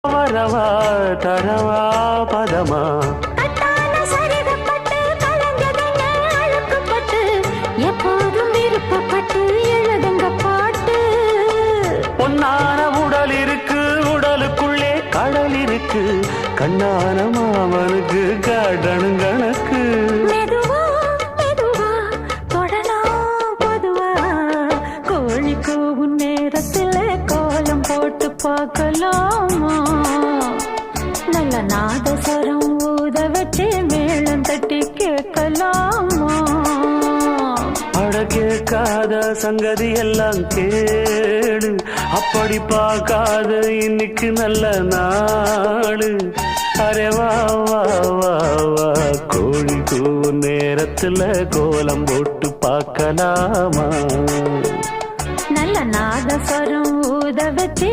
வரவா தரவா பதமா எப்போதும் விருப்பப்பட்டு எழுதுங்க பாட்டு. பொன்னான உடல் இருக்கு உடலுக்குள்ளே கடல் இருக்கு கண்ணான மாமனுக்கு காட்டணும் கணக்கு. மெதுவா மெதுவா தொடலாம் பொதுவா கோழி கூவும் நேரத்துல கோலம் போட்டு பார்க்கலாமா? நல்ல நாதஸ்வரம் ஊத வச்சு மேளம் தட்டி கேட்கலாமா? அட கேட்காத சங்கதி எல்லாம் கேடு அப்படி பார்க்காத இன்னைக்கு நல்ல நாடு. அரே வா வா வா வா கோழி கூவும் நேரத்துல கோலம் போட்டு பார்க்கலாமா? நல்ல நாதஸ்வரம் ஊத வச்சு